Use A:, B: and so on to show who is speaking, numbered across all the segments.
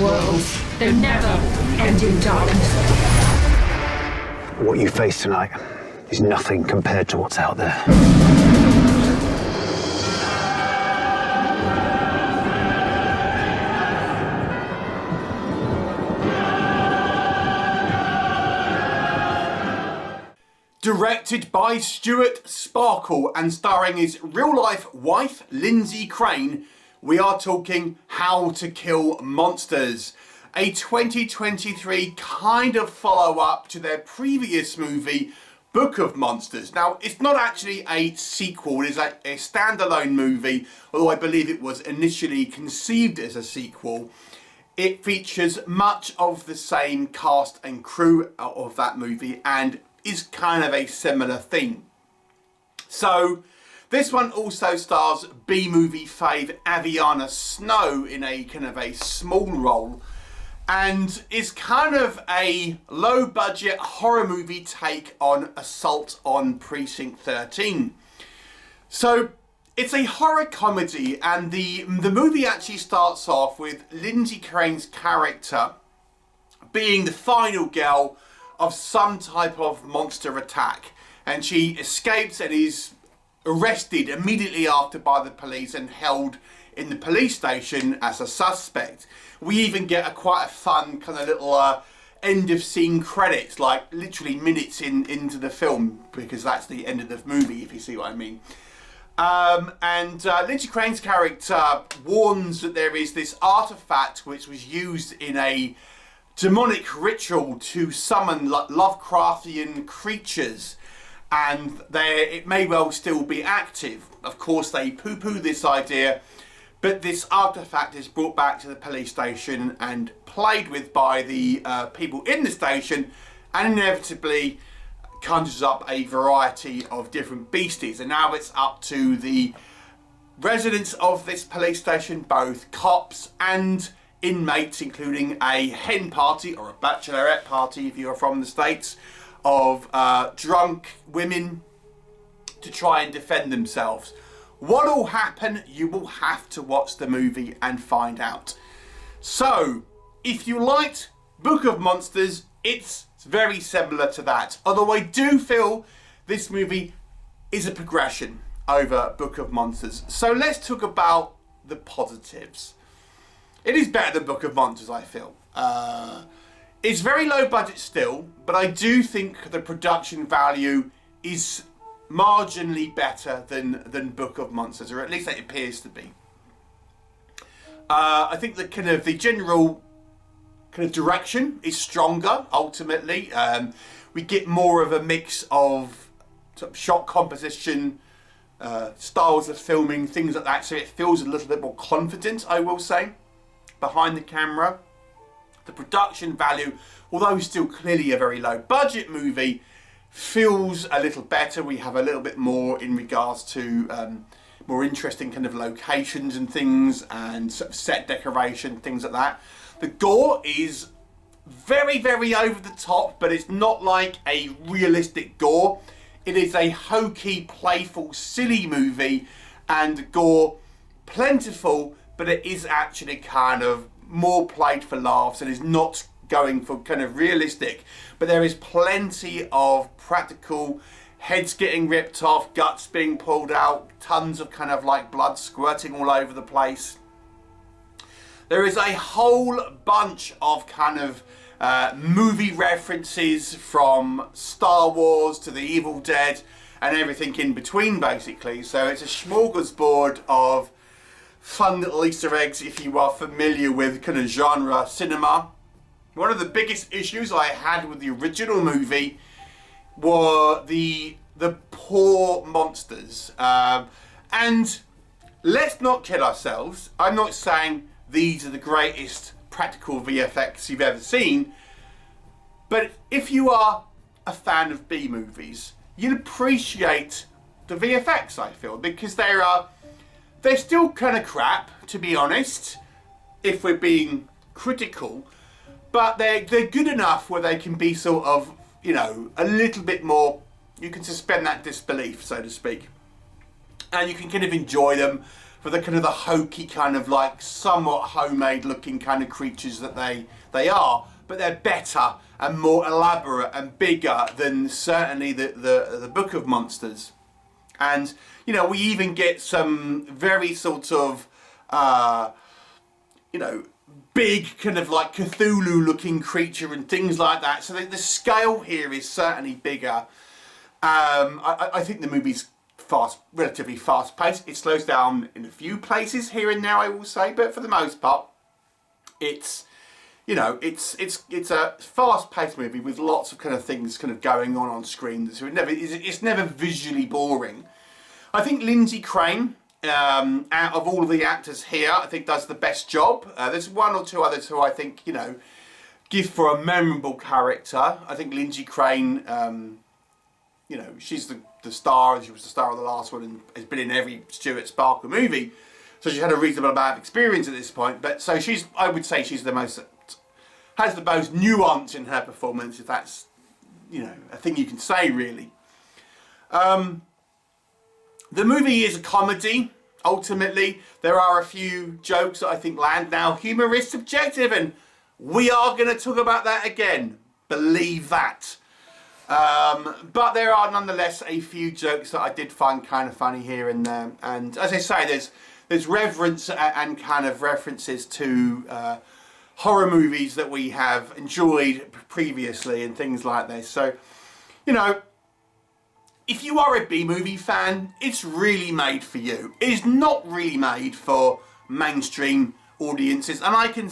A: worlds, though never end in darkness.
B: What you face tonight is nothing compared to what's out there.
C: Directed by Stuart Sparkle and starring his real-life wife, Lyndsey Craine, we are talking How to Kill Monsters, a 2023 kind of follow-up to their previous movie, Book of Monsters. Now, it's not actually a sequel, it is a standalone movie, although I believe it was initially conceived as a sequel. It features much of the same cast and crew of that movie and is kind of a similar theme. So this one also stars B-movie fave Aviana Snow in a kind of a small role, and is kind of a low budget horror movie take on Assault on Precinct 13. So it's a horror comedy, and the movie actually starts off with Lyndsey Craine's character being the final girl of some type of monster attack, and she escapes and is arrested immediately after by the police and held in the police station as a suspect. We even get quite a fun kind of little end of scene credits, like literally minutes into the film, because that's the end of the movie, if you see what I mean. Lyndsey Crane's character warns that there is this artifact which was used in a demonic ritual to summon Lovecraftian creatures, and it may well still be active. Of course, they poo-poo this idea, but this artifact is brought back to the police station and played with by the people in the station, and inevitably conjures up a variety of different beasties. And now it's up to the residents of this police station, both cops and inmates, including a hen party or a bachelorette party if you are from the States, of drunk women, to try and defend themselves. What will happen? You will have to watch the movie and find out. So, if you liked Book of Monsters, it's very similar to that. Although I do feel this movie is a progression over Book of Monsters. So let's talk about the positives. It is better than Book of Monsters, I feel. It's very low budget still, but I do think the production value is marginally better than Book of Monsters, or at least it appears to be. I think the general kind of direction is stronger ultimately. We get more of a mix of sort of shot composition, styles of filming, things like that, so it feels a little bit more confident, I will say, behind the camera. The production value, although still clearly a very low budget movie, feels a little better. We have a little bit more in regards to more interesting kind of locations and things, and sort of set decoration, things like that. The gore is very, very over the top, but it's not like a realistic gore. It is a hokey, playful, silly movie, and gore plentiful, but it is actually kind of more played for laughs and is not going for kind of realistic. But there is plenty of practical, heads getting ripped off, guts being pulled out, tons of kind of like blood squirting all over the place. There is a whole bunch of kind of movie references, from Star Wars to The Evil Dead and everything in between, basically. So it's a smorgasbord of fun little Easter eggs if you are familiar with kind of genre cinema. One of the biggest issues I had with the original movie were the poor monsters. And let's not kid ourselves. I'm not saying these are the greatest practical VFX you've ever seen, but if you are a fan of B movies, you'll appreciate the VFX, I feel, because they're still kind of crap, to be honest, if we're being critical, but they're good enough where they can be sort of, you know, a little bit more, you can suspend that disbelief, so to speak, and you can kind of enjoy them for the kind of the hokey kind of like somewhat homemade looking kind of creatures that they are, but they're better and more elaborate and bigger than certainly the Book of Monsters. And you know, we even get some very sort of you know, big kind of like Cthulhu looking creature and things like that. So the scale here is certainly bigger. I think the movie's relatively fast paced. It slows down in a few places here and there, I will say, but for the most part, it's, you know, it's a fast paced movie with lots of kind of things kind of going on screen. So it's never visually boring. I think Lyndsey Craine, out of all of the actors here, I think does the best job. There's one or two others who I think, you know, give for a memorable character. I think Lyndsey Craine, you know, she's the star. She was the star of the last one and has been in every Stuart Sparkle movie. So she had a reasonable amount of experience at this point. But so she's, I would say she's has the most nuance in her performance, if that's, you know, a thing you can say really. The movie is a comedy, ultimately. There are a few jokes that I think land. Now, humour is subjective, and we are going to talk about that again. Believe that. But there are nonetheless a few jokes that I did find kind of funny here and there. And as I say, there's reverence and kind of references to horror movies that we have enjoyed previously and things like this. So, you know, if you are a B-movie fan, it's really made for you. It is not really made for mainstream audiences, and I can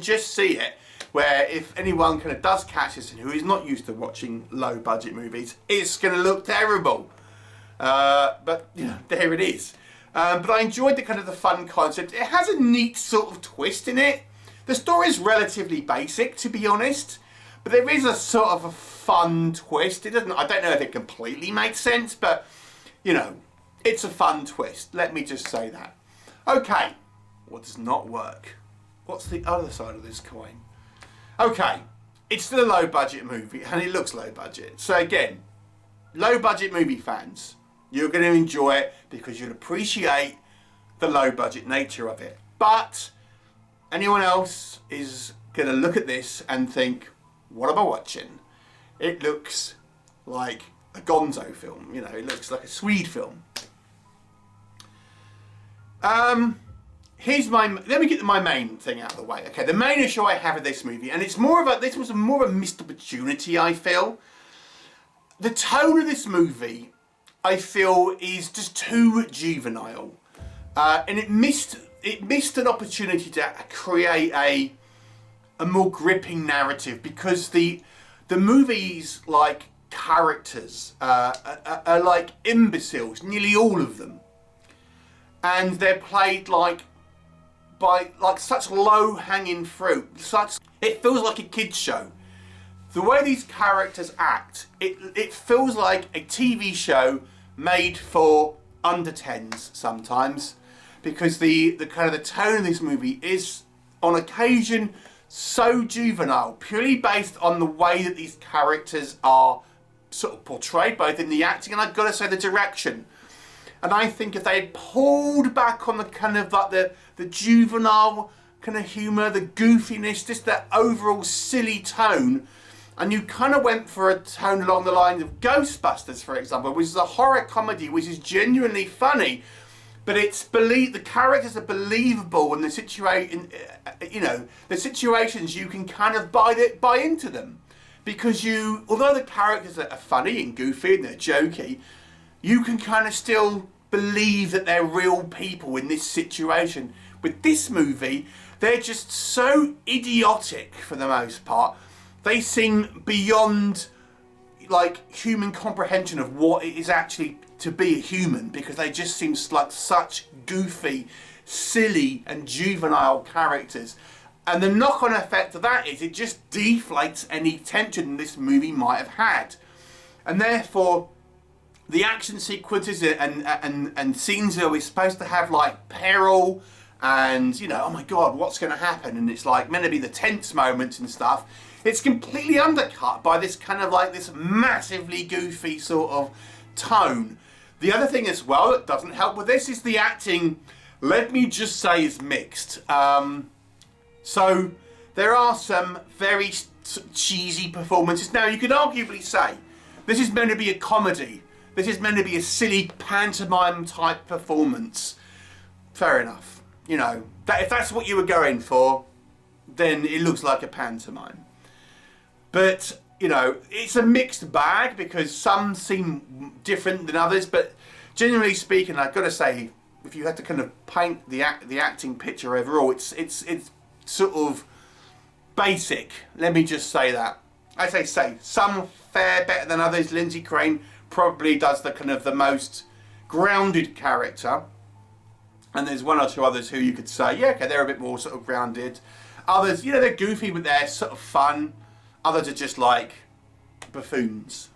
C: just see it, where if anyone kind of does catch this and who is not used to watching low-budget movies, it's going to look terrible. But, you know, there it is. But I enjoyed the kind of the fun concept. It has a neat sort of twist in it. The story is relatively basic, to be honest, but there is a sort of a fun twist. It doesn't, I don't know if it completely makes sense, but, you know, it's a fun twist. Let me just say that. Okay, what does not work? What's the other side of this coin? Okay, it's still a low budget movie, and it looks low budget. So again, low budget movie fans, you're going to enjoy it because you'll appreciate the low budget nature of it. But anyone else is going to look at this and think, what am I watching? It looks like a gonzo film, you know, it looks like a Swede film. Let me get my main thing out of the way. Okay, the main issue I have with this movie, and it's this was more of a missed opportunity, I feel. The tone of this movie, I feel, is just too juvenile. And it missed an opportunity to create a more gripping narrative, because the movie's like characters are like imbeciles, nearly all of them, and they're played by such low-hanging fruit. It feels like a kids show. The way these characters act, it feels like a TV show made for under 10s sometimes, because the kind of the tone of this movie is on occasion so juvenile, purely based on the way that these characters are sort of portrayed, both in the acting and I've got to say the direction. And I think if they had pulled back on the kind of like the juvenile kind of humour, the goofiness, just that overall silly tone, and you kind of went for a tone along the lines of Ghostbusters, for example, which is a horror comedy which is genuinely funny, but the characters are believable, and the situations you can kind of buy into them, because although the characters are funny and goofy and they're jokey, you can kind of still believe that they're real people in this situation. With this movie, they're just so idiotic for the most part. They seem beyond like human comprehension of what it is actually to be a human, because they just seem like such goofy, silly and juvenile characters. And the knock-on effect of that is it just deflates any tension this movie might have had. And therefore, the action sequences and scenes that we're supposed to have like peril and, you know, oh my God, what's going to happen? And it's like meant to be the tense moments and stuff. It's completely undercut by this kind of like this massively goofy sort of tone. The other thing as well that doesn't help with this is the acting let me just say is mixed. So there are some very cheesy performances. Now, you could arguably say this is meant to be a comedy. This is meant to be a silly pantomime type performance. Fair enough. You know, if that's what you were going for, then it looks like a pantomime. But, you know, it's a mixed bag because some seem different than others. But generally speaking, I've got to say, if you had to kind of paint the acting picture overall, it's sort of basic. Let me just say that. As I say, some fare better than others. Lyndsey Craine probably does the kind of the most grounded character. And there's one or two others who you could say, yeah, okay, they're a bit more sort of grounded. Others, you know, they're goofy, but they're sort of fun. Others are just like buffoons.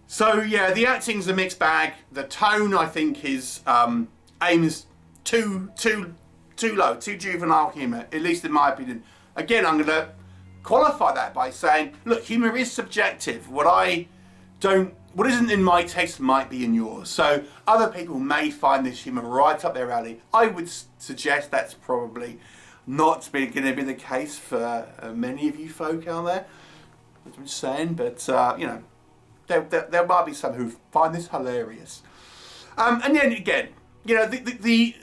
C: So yeah, the acting's a mixed bag. The tone, I think, is aims too low, too juvenile humour, at least in my opinion. Again, I'm going to qualify that by saying, look, humour is subjective. What isn't in my taste might be in yours. So other people may find this humour right up their alley. I would suggest that's probably not going to be the case for many of you folk out there. I'm just saying, but you know, there might be some who find this hilarious. And then again, you know, the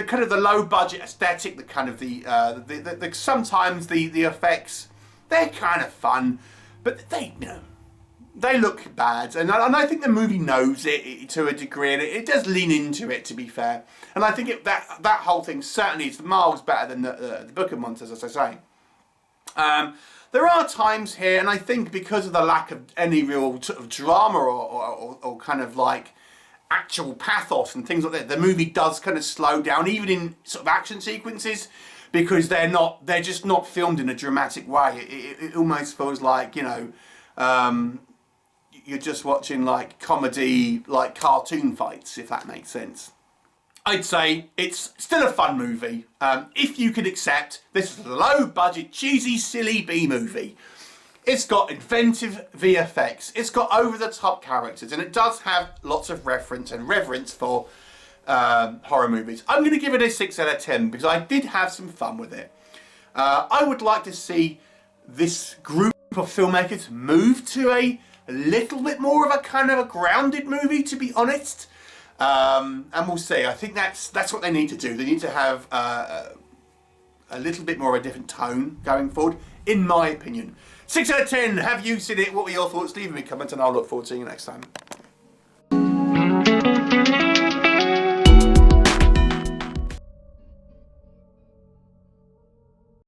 C: kind of the low budget aesthetic, the kind of the sometimes the effects, they're kind of fun, but they, you know, they look bad, and I think the movie knows it to a degree, and it does lean into it, to be fair. And I think that whole thing certainly is miles better than the Book of Monsters, as I say. There are times here, and I think because of the lack of any real sort of drama or kind of like actual pathos and things like that, the movie does kind of slow down, even in sort of action sequences, because they're just not filmed in a dramatic way. It almost feels like, you know, you're just watching like comedy, like cartoon fights, if that makes sense. I'd say it's still a fun movie, if you could accept this is a low budget, cheesy, silly B movie. It's got inventive VFX, it's got over the top characters, and it does have lots of reference and reverence for horror movies. I'm going to give it a 6 out of 10 because I did have some fun with it. I would like to see this group of filmmakers move to a little bit more of a kind of a grounded movie, to be honest. And we'll see. I think that's what they need to do. They need to have a little bit more of a different tone going forward, in my opinion. 6 out of 10. Have you seen it? What were your thoughts? Leave me a comment and I'll look forward to seeing you next time.